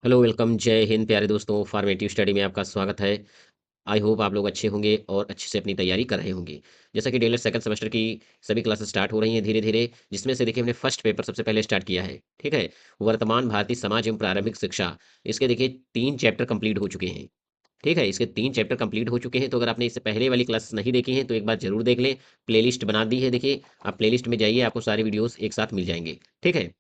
Hello welcome जय हिंद प्यारे दोस्तों फॉर्मेटिव स्टडी में आपका स्वागत है। आई होप आप लोग अच्छे होंगे और अच्छे से अपनी तैयारी कर रहे होंगे। जैसा कि डीएलएड सेकंड सेमेस्टर की सभी क्लासेस स्टार्ट हो रही हैं धीरे धीरे, जिसमें से देखिए हमने फर्स्ट पेपर सबसे पहले स्टार्ट किया है। ठीक है, वर्तमान भारतीय समाज एवं प्रारंभिक शिक्षा। इसके देखिए 3 चैप्टर कंप्लीट हो चुके हैं। ठीक है, इसके 3 चैप्टर कंप्लीट हो चुके हैं। तो अगर आपने इससे पहले वाली क्लास नहीं देखी है तो एक बार जरूर देख लें। प्लेलिस्ट बना दी है, देखिए आप प्लेलिस्ट में जाइए, आपको सारी वीडियोस एक साथ मिल जाएंगे। ठीक है,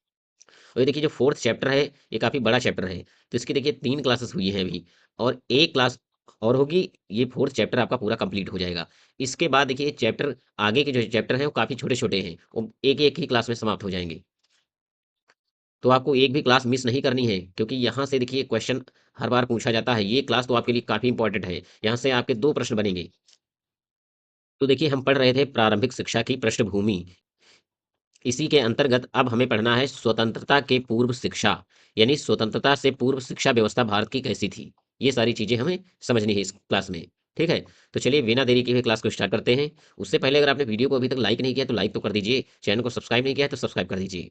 और ये देखिए जो फोर्थ चैप्टर है ये काफ़ी बड़ा चैप्टर है। तो इसकी देखिए 3 क्लासेस हुई हैं अभी, और एक क्लास और होगी। ये फोर्थ चैप्टर आपका पूरा कंप्लीट हो जाएगा। इसके बाद देखिए चैप्टर, आगे के जो चैप्टर हैं वो काफ़ी छोटे छोटे हैं, वो एक एक ही क्लास में समाप्त हो जाएंगे। तो आपको एक भी क्लास मिस नहीं करनी है, क्योंकि यहाँ से देखिए क्वेश्चन हर बार पूछा जाता है। ये क्लास तो आपके लिए काफ़ी इंपॉर्टेंट है, यहाँ से आपके 2 प्रश्न बनेंगे। तो देखिए हम पढ़ रहे थे प्रारंभिक शिक्षा की पृष्ठभूमि। इसी के अंतर्गत अब हमें पढ़ना है स्वतंत्रता के पूर्व शिक्षा, यानी स्वतंत्रता से पूर्व शिक्षा व्यवस्था भारत की कैसी थी। ये सारी चीजें हमें समझनी है इस क्लास में। ठीक है, तो चलिए बिना देरी के हुए क्लास को स्टार्ट करते हैं। उससे पहले अगर आपने वीडियो को अभी तक लाइक नहीं किया तो लाइक तो कर दीजिए, चैनल को सब्सक्राइब नहीं किया है तो सब्सक्राइब कर दीजिए।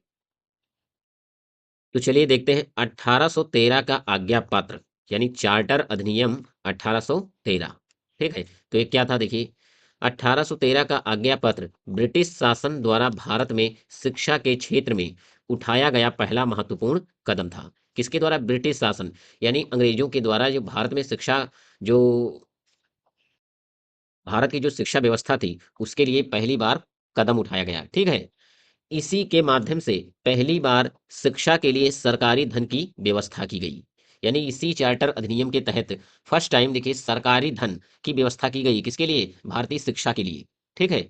तो चलिए देखते हैं 1813 का आज्ञा पत्र, यानी चार्टर अधिनियम 1813। ठीक है, तो ये क्या था देखिए। 1813 का आज्ञा पत्र ब्रिटिश शासन द्वारा भारत में शिक्षा के क्षेत्र में उठाया गया पहला महत्वपूर्ण कदम था। किसके द्वारा? ब्रिटिश शासन, यानी अंग्रेजों के द्वारा जो भारत में शिक्षा, जो भारत की जो शिक्षा व्यवस्था थी उसके लिए पहली बार कदम उठाया गया। ठीक है, इसी के माध्यम से पहली बार शिक्षा के लिए सरकारी धन की व्यवस्था की गई। यानी इसी चार्टर अधिनियम के तहत फर्स्ट टाइम देखिए सरकारी धन की व्यवस्था की गई। किसके लिए? भारतीय शिक्षा के लिए। ठीक है,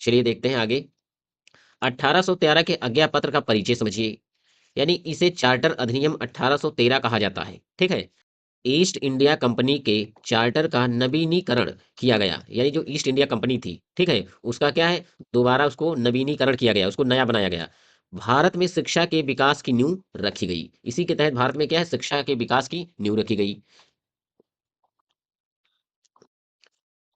चलिए देखते हैं आगे। 1813 के आज्ञा पत्र का परिचय समझिए। यानी इसे चार्टर अधिनियम 1813 कहा जाता है। ठीक है, ईस्ट इंडिया कंपनी के चार्टर का नवीनीकरण किया गया। यानी जो ईस्ट इंडिया कंपनी थी, ठीक है, उसका क्या है, दोबारा उसको नवीनीकरण किया गया, उसको नया बनाया गया। भारत में शिक्षा के विकास की नींव रखी गई। इसी के तहत भारत में क्या है, शिक्षा के विकास की नींव रखी गई।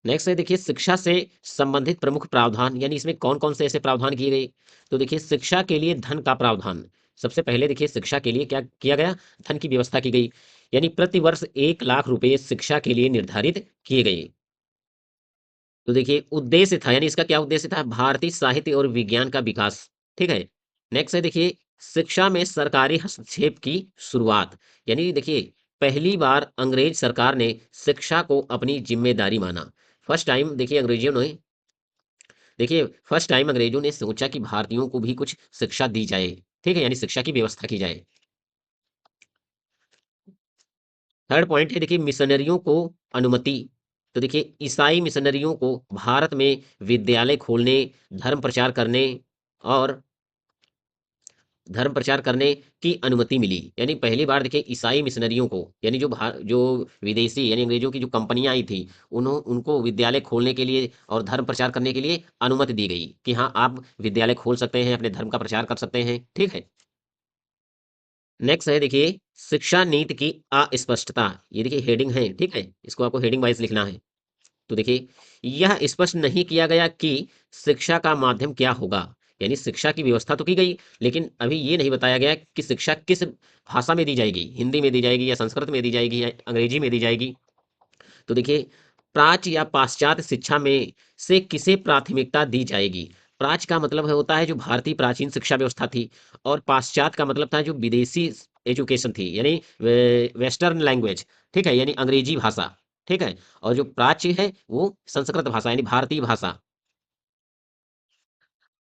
नेक्स्ट है देखिए शिक्षा से संबंधित प्रमुख प्रावधान, यानी इसमें कौन कौन से ऐसे प्रावधान किए गए। तो देखिए शिक्षा के लिए धन का प्रावधान। सबसे पहले देखिए शिक्षा के लिए क्या किया गया, धन की व्यवस्था की गई। यानी प्रतिवर्ष 1 लाख रुपए शिक्षा के लिए निर्धारित किए गए। तो देखिए उद्देश्य था, यानी इसका क्या उद्देश्य था, भारतीय साहित्य और विज्ञान का विकास। ठीक है, नेक्स्ट है देखिए शिक्षा में सरकारी हस्तक्षेप की शुरुआत। यानी देखिए पहली बार अंग्रेज सरकार ने शिक्षा को अपनी जिम्मेदारी माना। फर्स्ट टाइम देखिए अंग्रेजों ने, देखिए फर्स्ट टाइम अंग्रेजों ने सोचा कि भारतीयों को भी कुछ शिक्षा दी जाए। ठीक है, यानी शिक्षा की व्यवस्था की जाए। थर्ड पॉइंट है देखिए मिशनरियों को अनुमति। तो देखिए ईसाई मिशनरियों को भारत में विद्यालय खोलने, धर्म प्रचार करने और धर्म प्रचार करने की अनुमति मिली। यानी पहली बार देखिए ईसाई मिशनरियों को, यानी जो विदेशी यानी अंग्रेजों की जो कंपनियां आई थी, उनको विद्यालय खोलने के लिए और धर्म प्रचार करने के लिए अनुमति दी गई कि हाँ आप विद्यालय खोल सकते हैं, अपने धर्म का प्रचार कर सकते हैं। ठीक है, नेक्स्ट है देखिए शिक्षा नीति की अस्पष्टता। ये देखिए हेडिंग है। ठीक है, इसको आपको हेडिंग वाइज लिखना है। तो देखिए यह स्पष्ट नहीं किया गया कि शिक्षा का माध्यम क्या होगा। यानी शिक्षा की व्यवस्था तो की गई, लेकिन अभी ये नहीं बताया गया कि शिक्षा किस भाषा में दी जाएगी, हिंदी में दी जाएगी या संस्कृत में दी जाएगी या अंग्रेजी में दी जाएगी। तो देखिए प्राच्य या पाश्चात्य शिक्षा में से किसे प्राथमिकता दी जाएगी। प्राच्य का मतलब होता है जो भारतीय प्राचीन शिक्षा व्यवस्था थी, और पाश्चात्य का मतलब था जो विदेशी एजुकेशन थी, यानी वेस्टर्न लैंग्वेज। ठीक है, यानी अंग्रेजी भाषा। ठीक है, और जो प्राच्य है वो संस्कृत भाषा यानी भारतीय भाषा।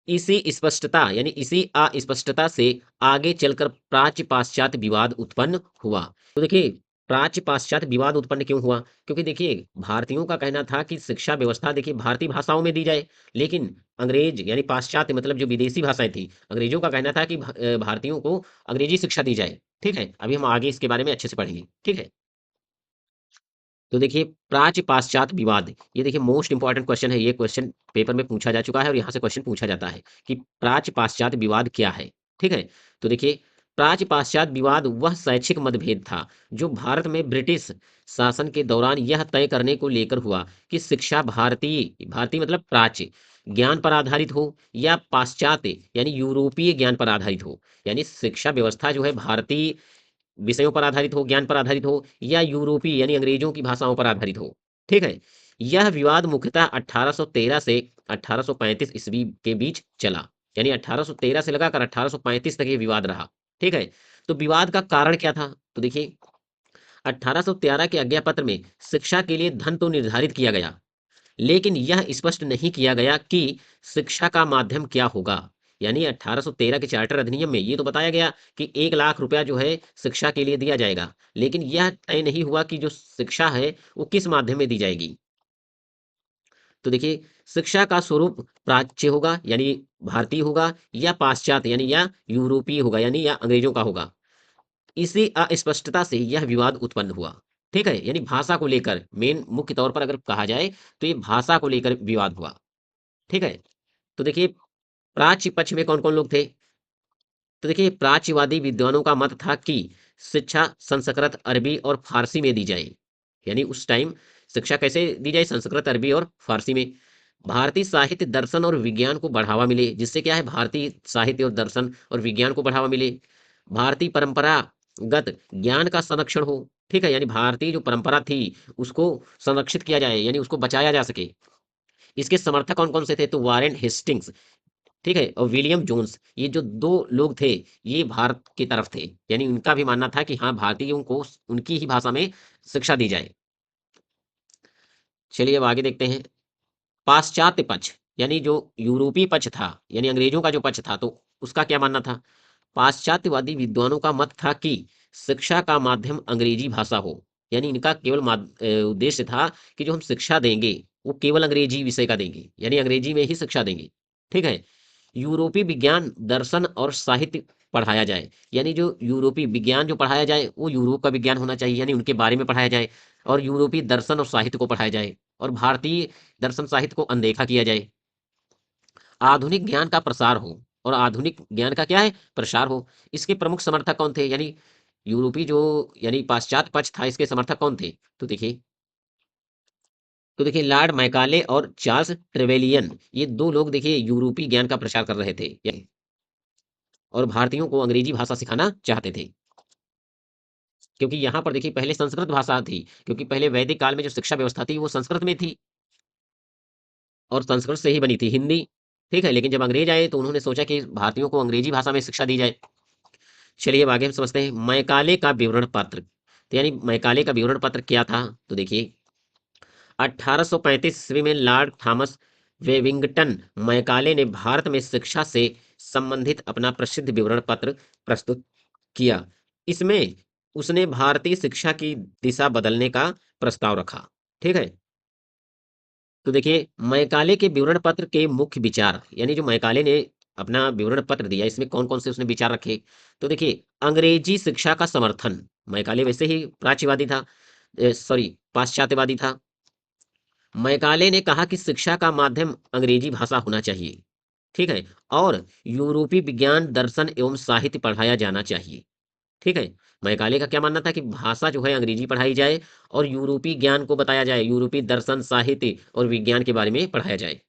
इसी स्पष्टता यानी इसी अस्पष्टता से आगे चलकर प्राच्य पाश्चात्य विवाद उत्पन्न हुआ। तो देखिए प्राच्य पाश्चात्य विवाद उत्पन्न क्यों हुआ? क्योंकि देखिए भारतीयों का कहना था कि शिक्षा व्यवस्था देखिए भारतीय भाषाओं में दी जाए, लेकिन अंग्रेज यानी पाश्चात्य मतलब जो विदेशी भाषाएं थी, अंग्रेजों का कहना था कि भारतीयों को अंग्रेजी शिक्षा दी जाए। ठीक है, अभी हम आगे इसके बारे में अच्छे से पढ़ेंगे। ठीक है, तो देखिए प्राच्य पाश्चात्य विवाद, ये देखिए मोस्ट इंपॉर्टेंट क्वेश्चन है। ये क्वेश्चन पेपर में पूछा जा चुका है और यहाँ से क्वेश्चन पूछा जाता है कि प्राच्य पाश्चात्य विवाद क्या है। ठीक है, तो देखिए प्राच्य पाश्चात्य विवाद वह शैक्षिक मतभेद था जो भारत में ब्रिटिश शासन के दौरान यह तय करने को लेकर हुआ कि शिक्षा भारतीय भारतीय मतलब प्राच्य ज्ञान पर आधारित हो या पाश्चात्य यानी यूरोपीय ज्ञान पर आधारित हो। यानी शिक्षा व्यवस्था जो है भारतीय विषयों पर आधारित हो, ज्ञान पर आधारित हो या यूरोपीय यानी अंग्रेजों की भाषाओं पर आधारित हो। ठीक है। यह विवाद मुख्यतः 1813 से 1835 ईस्वी के बीच चला। यानी 1813 से लगाकर 1835 तक ये विवाद रहा। ठीक है। तो विवाद का कारण क्या था? तो देखिए 1813 के आज्ञा पत्र में शिक्षा के लिए धन तो निर्धारित किया गया, लेकिन यह स्पष्ट नहीं किया गया कि शिक्षा का माध्यम क्या होगा। यानी 1813 के चार्टर अधिनियम में ये तो बताया गया कि 1 लाख रुपया जो है शिक्षा के लिए दिया जाएगा, लेकिन यह तय नहीं हुआ कि जो शिक्षा है वो किस माध्यम में दी जाएगी। तो देखिए शिक्षा का स्वरूप प्राच्य होगा यानी भारतीय होगा या पाश्चात्य यानी या यूरोपीय होगा यानी या अंग्रेजों का होगा। इसी अस्पष्टता से यह विवाद उत्पन्न हुआ। ठीक है। यानी भाषा को लेकर मेन मुख्य तौर पर अगर कहा जाए तो ये भाषा को लेकर विवाद हुआ। ठीक है। तो देखिए प्राच्य पक्ष में कौन कौन लोग थे? तो देखिए प्राच्यवादी विद्वानों का मत था कि शिक्षा संस्कृत अरबी और फारसी में दी जाए। यानी उस टाइम शिक्षा कैसे दी जाए? संस्कृत अरबी और फारसी में। भारतीय साहित्य दर्शन और विज्ञान को बढ़ावा मिले, जिससे क्या है भारतीय साहित्य और दर्शन और विज्ञान को बढ़ावा मिले। भारतीय परंपरागत ज्ञान का संरक्षण हो। ठीक है। यानी भारतीय जो परंपरा थी उसको संरक्षित किया जाए यानी उसको बचाया जा सके। इसके समर्थक कौन कौन से थे? तो वारेन हेस्टिंग्स, ठीक है, और विलियम जोन्स, ये जो दो लोग थे ये भारत की तरफ थे। यानी उनका भी मानना था कि हाँ भारतीयों को उनकी ही भाषा में शिक्षा दी जाए। चलिए अब आगे देखते हैं। पाश्चात्य पक्ष यानी जो यूरोपीय पक्ष था यानी अंग्रेजों का जो पक्ष था तो उसका क्या मानना था? पाश्चात्यवादी विद्वानों का मत था कि शिक्षा का माध्यम अंग्रेजी भाषा हो। यानी इनका केवल उद्देश्य था कि जो हम शिक्षा देंगे वो केवल अंग्रेजी विषय का देंगे यानी अंग्रेजी में ही शिक्षा देंगे। ठीक है। यूरोपीय विज्ञान दर्शन और साहित्य पढ़ाया जाए। यानी जो यूरोपीय विज्ञान जो पढ़ाया जाए वो यूरोप का विज्ञान होना चाहिए यानी उनके बारे में पढ़ाया जाए, और यूरोपीय दर्शन और साहित्य को पढ़ाया जाए और भारतीय दर्शन साहित्य को अनदेखा किया जाए। आधुनिक ज्ञान का प्रसार हो और आधुनिक ज्ञान का क्या है? प्रसार हो। इसके प्रमुख समर्थक कौन थे? यानी यूरोपीय जो यानी पाश्चात्य पक्ष था इसके समर्थक कौन थे? तो देखिए लॉर्ड मैकाले और चार्ल्स ट्रेवेलियन, ये दो लोग देखिए यूरोपीय ज्ञान का प्रचार कर रहे थे और भारतीयों को अंग्रेजी भाषा सिखाना चाहते थे। क्योंकि यहाँ पर देखिए पहले संस्कृत भाषा थी, क्योंकि पहले वैदिक काल में जो शिक्षा व्यवस्था थी वो संस्कृत में थी और संस्कृत से ही बनी थी हिंदी। ठीक है। लेकिन जब अंग्रेज आए तो उन्होंने सोचा कि भारतीयों को अंग्रेजी भाषा में शिक्षा दी जाए। चलिए अब आगे हम समझते हैं मैकाले का विवरण पत्र। तो यानी मैकाले का विवरण पत्र क्या था? तो देखिए 1835 ईस्वी में लॉर्ड थॉमस वेविंगटन मैकाले ने भारत में शिक्षा से संबंधित अपना प्रसिद्ध विवरण पत्र प्रस्तुत किया। इसमें उसने भारतीय शिक्षा की दिशा बदलने का प्रस्ताव रखा। ठीक है। तो देखिए मैकाले के विवरण पत्र के मुख्य विचार यानी जो मैकाले ने अपना विवरण पत्र दिया इसमें कौन कौन से उसने विचार रखे? तो देखिए अंग्रेजी शिक्षा का समर्थन। मैकाले वैसे ही प्राच्यवादी था, सॉरी पाश्चात्यवादी था। मैकाले ने कहा कि शिक्षा का माध्यम अंग्रेजी भाषा होना चाहिए। ठीक है। और यूरोपीय विज्ञान दर्शन एवं साहित्य पढ़ाया जाना चाहिए। ठीक है। मैकाले का क्या मानना था कि भाषा जो है अंग्रेजी पढ़ाई जाए और यूरोपीय ज्ञान को बताया जाए, यूरोपीय दर्शन साहित्य और विज्ञान के बारे में पढ़ाया जाए।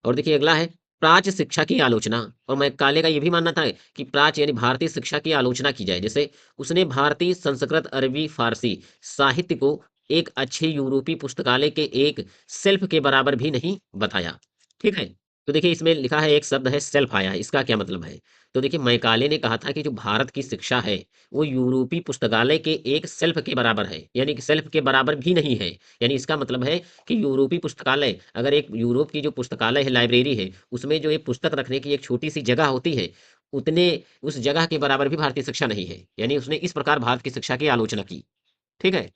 और देखिए अगला है प्राच्य शिक्षा की आलोचना। और मैकाले का ये भी मानना था कि प्राच्य यानी भारतीय शिक्षा की आलोचना की जाए। जैसे उसने भारतीय संस्कृत अरबी फारसी साहित्य को एक अच्छे यूरोपीय पुस्तकालय के एक सेल्फ के बराबर भी नहीं बताया। ठीक है। तो देखिए इसमें लिखा है एक शब्द है सेल्फ आया है, इसका क्या मतलब है? तो देखिए मैकाले ने कहा था कि जो भारत की शिक्षा है वो यूरोपीय पुस्तकालय के एक सेल्फ के बराबर है यानी कि सेल्फ के बराबर भी नहीं है। यानी इसका मतलब है कि यूरोपीय पुस्तकालय, अगर एक यूरोप की जो पुस्तकालय है लाइब्रेरी है उसमें जो एक पुस्तक रखने की एक छोटी सी जगह होती है उतने उस जगह के बराबर भी भारतीय शिक्षा नहीं है। यानी उसने इस प्रकार भारत की शिक्षा की आलोचना की। ठीक है।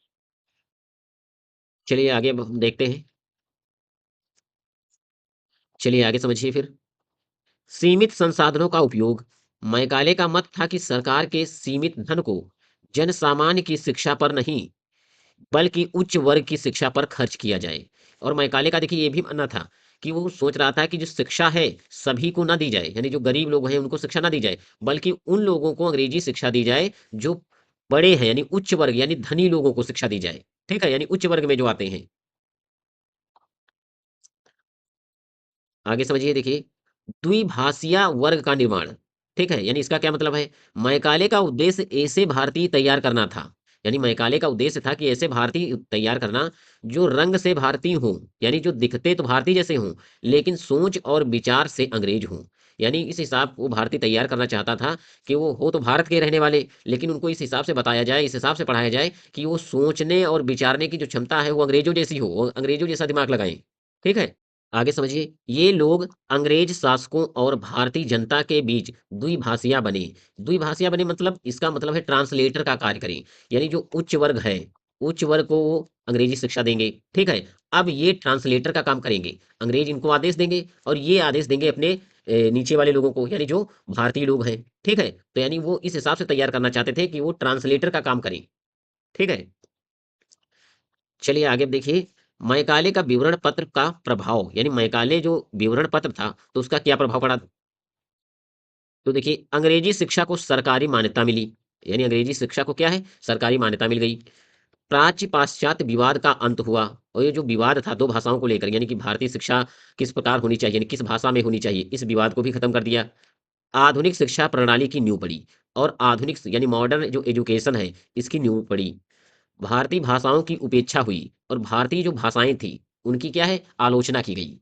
चलिए आगे अब हम देखते हैं। चलिए आगे समझिए फिर। सीमित संसाधनों का उपयोग। मैकाले का मत था कि सरकार के सीमित धन को जन सामान्य की शिक्षा पर नहीं बल्कि उच्च वर्ग की शिक्षा पर खर्च किया जाए। और मैकाले का देखिए ये भी मानना था कि वो सोच रहा था कि जो शिक्षा है सभी को ना दी जाए, यानी जो गरीब लोग हैं उनको शिक्षा ना दी जाए, बल्कि उन लोगों को अंग्रेजी शिक्षा दी जाए जो बड़े हैं यानी उच्च वर्ग यानी धनी लोगों को शिक्षा दी जाए। ठीक है? यानी उच्च वर्ग में जो आते हैं। आगे समझिए देखिए, द्विभाषीय वर्ग का निर्माण, ठीक है? यानी इसका क्या मतलब है? मैकाले का उद्देश्य ऐसे भारतीय तैयार करना था, यानी मैकाले का उद्देश्य था कि ऐसे भारतीय तैयार करना जो रंग से भारतीय हों, यानी जो दिखते तो भारतीय जैसे हों, लेकिन सोच और विचार से अंग्रेज हों। यानी इस हिसाब वो भारतीय तैयार करना चाहता था कि वो हो तो भारत के रहने वाले, लेकिन उनको इस हिसाब से बताया जाए, इस हिसाब से पढ़ाया जाए कि वो सोचने और विचारने की जो क्षमता है वो अंग्रेजों जैसी हो, वो अंग्रेजों जैसा दिमाग लगाएँ। ठीक है? आगे समझिए, ये लोग अंग्रेज शासकों और भारतीय जनता के बीच द्विभाषिया बने। द्विभाषिया बने मतलब इसका मतलब है ट्रांसलेटर का कार्य करें, यानी जो उच्च वर्ग है, उच्च वर्ग को वो अंग्रेजी शिक्षा देंगे। ठीक है? अब ये ट्रांसलेटर का काम करेंगे, अंग्रेज इनको आदेश देंगे और ये आदेश देंगे अपने नीचे वाले लोगों को, यानी जो भारतीय लोग हैं। ठीक है? तो यानी वो इस हिसाब से तैयार करना चाहते थे कि वो ट्रांसलेटर का काम करें। ठीक है? चलिए आगे अब देखिए, मैकाले का विवरण पत्र का प्रभाव, यानी मैकाले जो विवरण पत्र था तो उसका क्या प्रभाव पड़ा। तो देखिए, अंग्रेजी शिक्षा को सरकारी मान्यता मिली, यानी अंग्रेजी शिक्षा को क्या है, सरकारी मान्यता मिल गई। प्राच्य पाश्चात्य विवाद का अंत हुआ, और ये जो विवाद था दो भाषाओं को लेकर, यानी कि भारतीय शिक्षा किस प्रकार होनी चाहिए, यानी किस भाषा में होनी चाहिए, इस विवाद को भी खत्म कर दिया। आधुनिक शिक्षा प्रणाली की नींव पड़ी, और आधुनिक यानी मॉडर्न जो एजुकेशन है इसकी नींव पड़ी। भारतीय भाषाओं की उपेक्षा हुई और भारतीय जो भाषाएं थी उनकी क्या है, आलोचना की गई।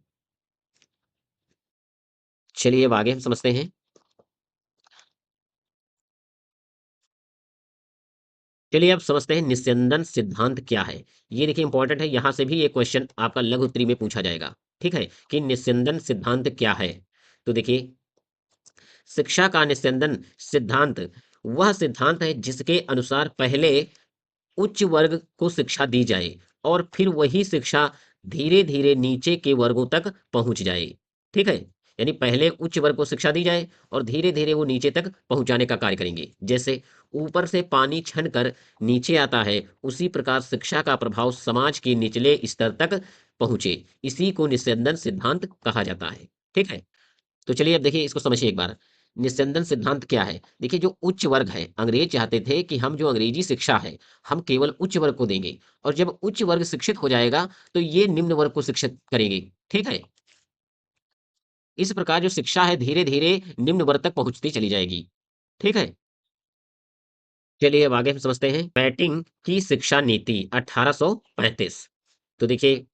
चलिए अब आगे हम समझते हैं। चलिए अब समझते हैं निस्यंदन सिद्धांत क्या है। ये देखिए इंपॉर्टेंट है, यहां से भी एक क्वेश्चन आपका लघु उत्तरी में पूछा जाएगा। ठीक है, कि निस्यंदन सिद्धांत क्या है। तो देखिए, शिक्षा का निस्यंदन सिद्धांत वह सिद्धांत है जिसके अनुसार पहले उच्च वर्ग को शिक्षा दी जाए और फिर वही शिक्षा धीरे धीरे नीचे के वर्गों तक पहुंच जाए। ठीक है? यानी पहले उच्च वर्ग को शिक्षा दी जाए और धीरे धीरे वो नीचे तक पहुंचाने का कार्य करेंगे। जैसे ऊपर से पानी छन कर नीचे आता है, उसी प्रकार शिक्षा का प्रभाव समाज के निचले स्तर तक पहुंचे, इसी को निस्यंदन सिद्धांत कहा जाता है। ठीक है? तो चलिए अब देखिए इसको समझिए एक बार। निस्यंदन सिद्धांत क्या है? देखिए, जो उच्च वर्ग है, अंग्रेज चाहते थे कि हम जो अंग्रेजी शिक्षा है हम केवल उच्च वर्ग को देंगे, और जब उच्च वर्ग शिक्षित हो जाएगा तो ये निम्न वर्ग को शिक्षित करेंगे। ठीक है? इस प्रकार जो शिक्षा है धीरे धीरे निम्न वर्ग तक पहुंचती चली जाएगी। ठीक है? चलिए अब आगे हम समझते हैं बैटिंग की शिक्षा नीति 1835। तो देखिए,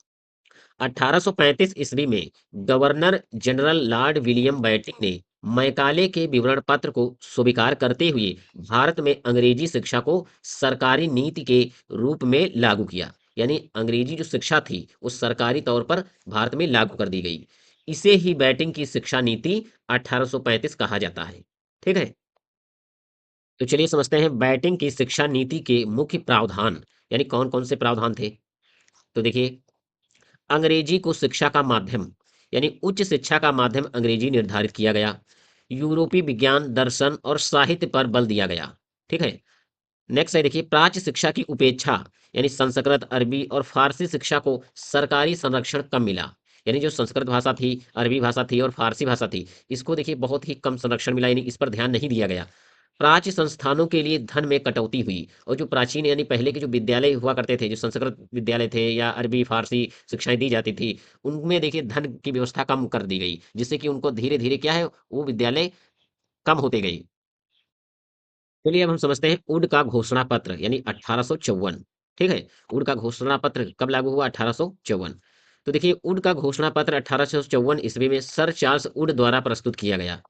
1835 ईस्वी में governor general lord William Bentinck ने मैकाले के विवरण पत्र को स्वीकार करते हुए भारत में अंग्रेजी शिक्षा को सरकारी नीति के रूप में लागू किया। यानी अंग्रेजी जो शिक्षा थी वो सरकारी तौर पर भारत में लागू कर दी गई। इसे ही बेंटिंग की शिक्षा नीति 1835 कहा जाता है। ठीक है? तो चलिए समझते हैं बैटिंग की शिक्षा नीति के मुख्य प्रावधान, यानी कौन कौन से प्रावधान थे। तो देखिए, अंग्रेजी को शिक्षा का माध्यम, यानी उच्च शिक्षा का माध्यम अंग्रेजी निर्धारित किया गया। यूरोपीय विज्ञान, दर्शन और साहित्य पर बल दिया गया। ठीक है? नेक्स्ट है देखिए, प्राच्य शिक्षा की उपेक्षा, यानी संस्कृत, अरबी और फारसी शिक्षा को सरकारी संरक्षण कम मिला। यानी जो संस्कृत भाषा थी, अरबी भाषा थी और फारसी भाषा थी, इसको देखिए बहुत ही कम संरक्षण मिला, यानी इस पर ध्यान नहीं दिया गया। प्राच्य संस्थानों के लिए धन में कटौती हुई, और जो प्राचीन यानी पहले के जो विद्यालय हुआ करते थे, जो संस्कृत विद्यालय थे या अरबी फारसी शिक्षाएं दी जाती थी, उनमें देखिए धन की व्यवस्था कम कर दी गई, जिससे कि उनको धीरे धीरे क्या है, वो विद्यालय कम होते गए। चलिए अब हम समझते हैं उड का घोषणा पत्र, यानी 1854। ठीक है? उड का घोषणा पत्र कब लागू हुआ? 1854। तो देखिए, उड का घोषणा पत्र 1854 ईस्वी में सर चार्ल्स उड द्वारा प्रस्तुत किया गया।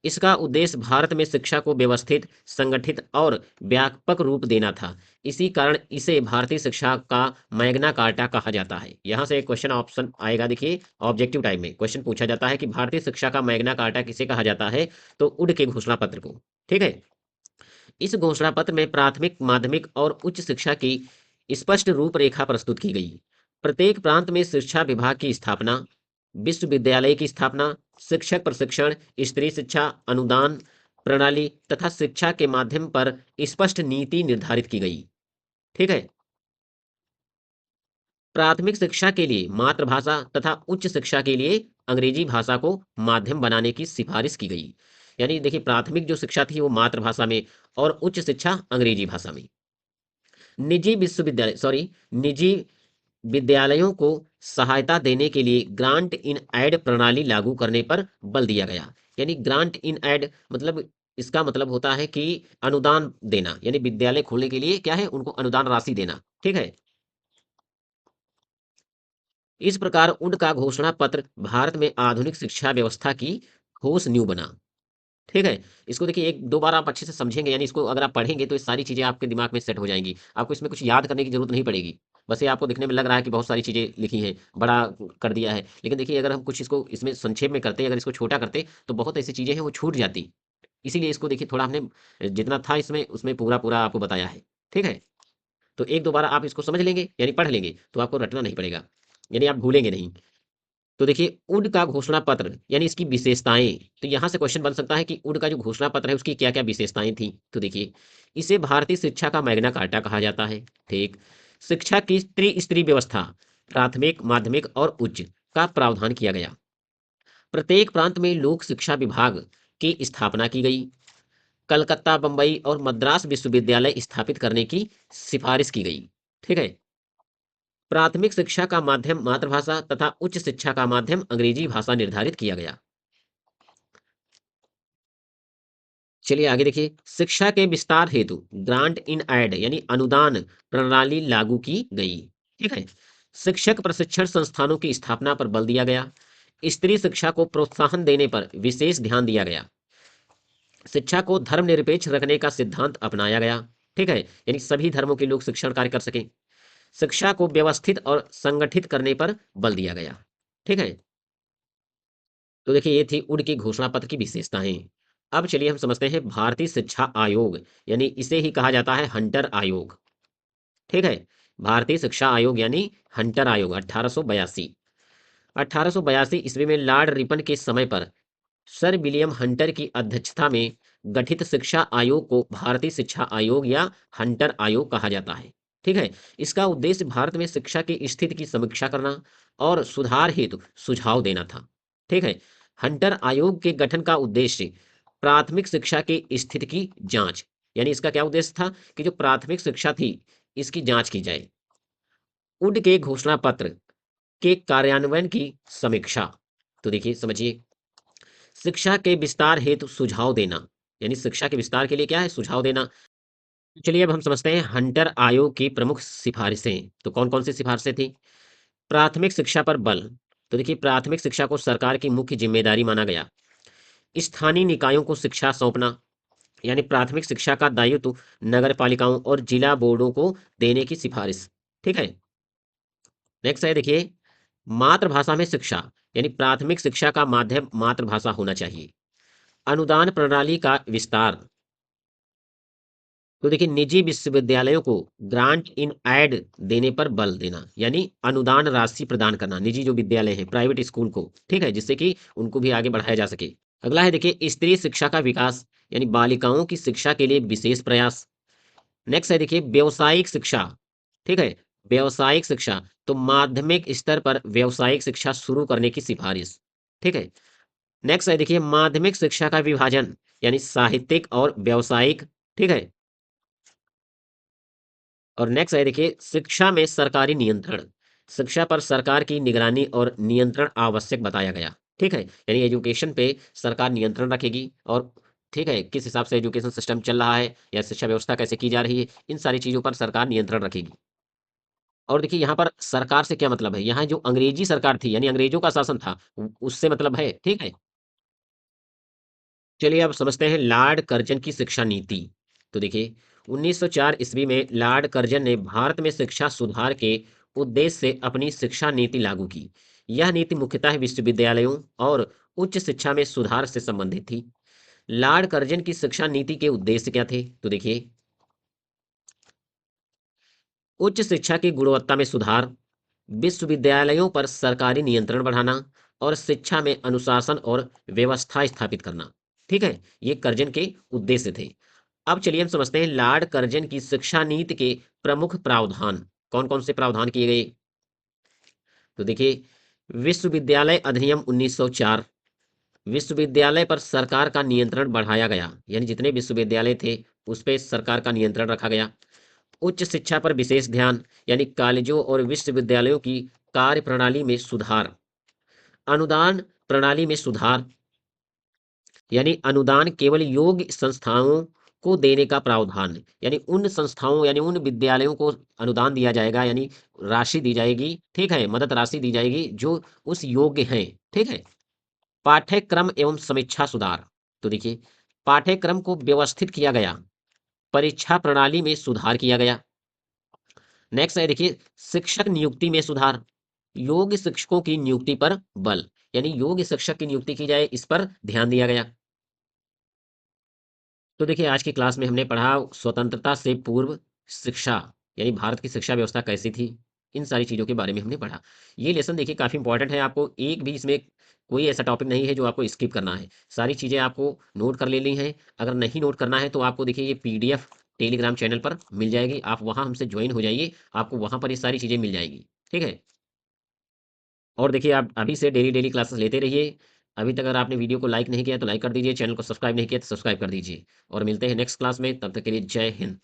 इसका उद्देश्य भारत में शिक्षा को व्यवस्थित, संगठित और व्यापक रूप देना था। इसी कारण इसे भारतीय शिक्षा का मैग्ना कार्टा कहा जाता है। यहाँ से एक क्वेश्चन ऑप्शन आएगा, देखिए ऑब्जेक्टिव टाइप में क्वेश्चन पूछा जाता है कि भारतीय शिक्षा का मैग्ना कार्टा किसे कहा जाता है, तो उड के घोषणा पत्र को। ठीक है? इस घोषणा पत्र में प्राथमिक, माध्यमिक और उच्च शिक्षा की स्पष्ट रूपरेखा प्रस्तुत की गई। प्रत्येक प्रांत में शिक्षा विभाग की स्थापना, विश्वविद्यालय की स्थापना, शिक्षक प्रशिक्षण, स्त्री शिक्षा, अनुदान प्रणाली तथा शिक्षा के माध्यम पर स्पष्ट नीति निर्धारित की गई। ठीक है? प्राथमिक शिक्षा के लिए मातृभाषा तथा उच्च शिक्षा के लिए अंग्रेजी भाषा को माध्यम बनाने की सिफारिश की गई। यानी देखिए प्राथमिक जो शिक्षा थी वो मातृभाषा में और उच्च शिक्षा अंग्रेजी भाषा में। निजी विद्यालयों को सहायता देने के लिए ग्रांट इन एड प्रणाली लागू करने पर बल दिया गया। यानी ग्रांट इन एड मतलब इसका मतलब होता है कि अनुदान देना, यानी विद्यालय खोलने के लिए क्या है, उनको अनुदान राशि देना। ठीक है। इस प्रकार उनका घोषणा पत्र भारत में आधुनिक शिक्षा व्यवस्था की ठोस नींव बना। ठीक है। इसको देखिए एक दो बार आप अच्छे से समझेंगे, यानी इसको अगर आप पढ़ेंगे तो ये सारी चीजें आपके दिमाग में सेट हो जाएंगी। आपको इसमें कुछ याद करने की जरूरत नहीं पड़ेगी। बस ये आपको दिखने में लग रहा है कि बहुत सारी चीजें लिखी हैं, बड़ा कर दिया है, लेकिन देखिए अगर हम कुछ इसको इसमें संक्षेप में करते, अगर इसको छोटा करते तो बहुत ऐसी चीजें हैं वो छूट जाती। इसीलिए इसको देखिए थोड़ा हमने जितना था इसमें उसमें पूरा पूरा आपको बताया है। ठीक है। तो एक दो बार आप इसको समझ लेंगे यानी पढ़ लेंगे तो आपको रटना नहीं पड़ेगा, यानी आप भूलेंगे नहीं। तो देखिए उड का घोषणा पत्र यानी इसकी विशेषताएं, तो यहां से क्वेश्चन बन सकता है कि उड का जो घोषणा पत्र है उसकी क्या क्या विशेषताएं थी। तो देखिए इसे भारतीय शिक्षा का मैग्ना कार्टा कहा जाता है। ठीक। शिक्षा की त्रिस्तरीय व्यवस्था, प्राथमिक माध्यमिक और उच्च का प्रावधान किया गया। प्रत्येक प्रांत में लोक शिक्षा विभाग की स्थापना की गई। कलकत्ता बंबई और मद्रास विश्वविद्यालय स्थापित करने की सिफारिश की गई। ठीक है। प्राथमिक शिक्षा का माध्यम मातृभाषा तथा उच्च शिक्षा का माध्यम अंग्रेजी भाषा निर्धारित किया गया। चलिए आगे देखिए, शिक्षा के विस्तार हेतु ग्रांट इन एड यानी अनुदान प्रणाली लागू की गई। ठीक है। शिक्षक प्रशिक्षण संस्थानों की स्थापना पर बल दिया गया। स्त्री शिक्षा को प्रोत्साहन देने पर विशेष ध्यान दिया गया। शिक्षा को धर्मनिरपेक्ष रखने का सिद्धांत अपनाया गया। ठीक है। यानी सभी धर्मों के लोग शिक्षण कार्य कर सकें। शिक्षा को व्यवस्थित और संगठित करने पर बल दिया गया। ठीक है। तो देखिए ये थी उड के घोषणा पत्र की विशेषताएं। अब चलिए हम समझते हैं भारतीय शिक्षा आयोग, यानी इसे ही कहा जाता है हंटर आयोग। ठीक है। भारतीय शिक्षा आयोग यानी हंटर आयोग 1882। 1882 ईस्वी में लॉर्ड रिपन के समय पर सर विलियम हंटर की अध्यक्षता में गठित शिक्षा आयोग को भारतीय शिक्षा आयोग या हंटर आयोग कहा जाता है। ठीक है। इसका उद्देश्य भारत में शिक्षा की स्थिति की समीक्षा करना और सुधार हेतु सुझाव देना था। ठीक है। हंटर आयोग के गठन का उद्देश्य प्राथमिक शिक्षा की स्थिति की जांच, यानी इसका क्या उद्देश्य था कि जो प्राथमिक शिक्षा थी इसकी जांच की जाए। उड के घोषणा पत्र के कार्यान्वयन की समीक्षा। तो देखिए समझिए, शिक्षा के विस्तार हेतु सुझाव देना, यानी शिक्षा के विस्तार के लिए क्या है, सुझाव देना। चलिए अब हम समझते हैं हंटर आयोग की प्रमुख सिफारिशें। तो कौन कौन सी सिफारिशें थी। प्राथमिक शिक्षा पर बल। तो देखिए प्राथमिक शिक्षा को सरकार की मुख्य जिम्मेदारी माना गया। स्थानीय निकायों को शिक्षा सौंपना, यानी प्राथमिक शिक्षा का दायित्व नगर पालिकाओं और जिला बोर्डों को देने की सिफारिश। ठीक है। नेक्स्ट है देखिए, मातृभाषा में शिक्षा, यानी प्राथमिक शिक्षा का माध्यम मातृभाषा होना चाहिए। अनुदान प्रणाली का विस्तार। तो देखिए निजी विश्वविद्यालयों को ग्रांट इन एड देने पर बल देना, यानी अनुदान राशि प्रदान करना निजी जो विद्यालय है प्राइवेट स्कूल को। ठीक है। जिससे कि उनको भी आगे बढ़ाया जा सके। अगला है देखिए स्त्री शिक्षा का विकास, यानी बालिकाओं की शिक्षा के लिए विशेष प्रयास। नेक्स्ट है देखिए व्यवसायिक शिक्षा। ठीक है। व्यवसायिक शिक्षा, तो माध्यमिक स्तर पर व्यवसायिक शिक्षा शुरू करने की सिफारिश। ठीक है। नेक्स्ट है देखिए माध्यमिक शिक्षा का विभाजन, यानी साहित्यिक और व्यवसायिक। ठीक है। और नेक्स्ट है देखिए शिक्षा में सरकारी नियंत्रण, शिक्षा पर सरकार की निगरानी और नियंत्रण आवश्यक बताया गया। ठीक है। यानी एजुकेशन पे सरकार नियंत्रण रखेगी और ठीक है किस हिसाब से एजुकेशन सिस्टम चल रहा है या शिक्षा व्यवस्था कैसे की जा रही है, इन सारी चीजों पर सरकार नियंत्रण रखेगी। और देखिए यहाँ पर सरकार से क्या मतलब है, यहाँ जो अंग्रेजी सरकार थी यानी अंग्रेजों का शासन था उससे मतलब है। ठीक है। चलिए अब समझते हैं लॉर्ड कर्जन की शिक्षा नीति। तो देखिए 1904 ईस्वी में लॉर्ड कर्जन ने भारत में शिक्षा सुधार के उद्देश्य से अपनी शिक्षा नीति लागू की। यह नीति मुख्यतः विश्वविद्यालयों और उच्च शिक्षा में सुधार से संबंधित थी। लॉर्ड कर्जन की शिक्षा नीति के उद्देश्य क्या थे। तो देखिए उच्च शिक्षा की गुणवत्ता में सुधार, विश्वविद्यालयों पर सरकारी नियंत्रण बढ़ाना और शिक्षा में अनुशासन और व्यवस्था स्थापित करना। ठीक है। ये कर्जन के उद्देश्य थे। अब चलिए हम समझते हैं लॉर्ड कर्जन की शिक्षा नीति के प्रमुख प्रावधान कौन कौन से प्रावधान किए गए। तो देखिए विश्वविद्यालय अधिनियम 1904, विश्वविद्यालय पर सरकार का नियंत्रण बढ़ाया गया, यानी जितने विश्वविद्यालय थे उस पे सरकार का नियंत्रण रखा गया। उच्च शिक्षा पर विशेष ध्यान, यानी कॉलेजों और विश्वविद्यालयों की कार्य प्रणाली में सुधार। अनुदान प्रणाली में सुधार, यानी अनुदान केवल योग्य संस्थाओं को देने का प्रावधान, यानी उन संस्थाओं यानी उन विद्यालयों को अनुदान दिया जाएगा, यानी राशि दी जाएगी, ठीक है, मदद राशि दी जाएगी जो उस योग्य हैं, ठीक है। पाठ्यक्रम एवं समीक्षा सुधार, तो देखिए पाठ्यक्रम को व्यवस्थित किया गया, परीक्षा प्रणाली में सुधार किया गया। नेक्स्ट है देखिए शिक्षक नियुक्ति में सुधार, योग्य शिक्षकों की नियुक्ति पर बल, यानी योग्य शिक्षक की नियुक्ति की जाए इस पर ध्यान दिया गया। तो देखिए आज की क्लास में हमने पढ़ा स्वतंत्रता से पूर्व शिक्षा, यानी भारत की शिक्षा व्यवस्था कैसी थी, इन सारी चीज़ों के बारे में हमने पढ़ा। ये लेसन देखिए काफ़ी इंपॉर्टेंट है, आपको एक भी इसमें कोई ऐसा टॉपिक नहीं है जो आपको स्किप करना है, सारी चीज़ें आपको नोट कर लेनी है। अगर नहीं नोट करना है तो आपको देखिए ये पीडीएफ टेलीग्राम चैनल पर मिल जाएगी, आप वहाँ हमसे ज्वाइन हो जाइए, आपको वहाँ पर ये सारी चीज़ें मिल जाएगी, ठीक है। और देखिए आप अभी से डेली डेली क्लासेस लेते रहिए। अभी तक अगर आपने वीडियो को लाइक नहीं किया तो लाइक कर दीजिए, चैनल को सब्सक्राइब नहीं किया तो सब्सक्राइब कर दीजिए, और मिलते हैं नेक्स्ट क्लास में, तब तक के लिए जय हिंद।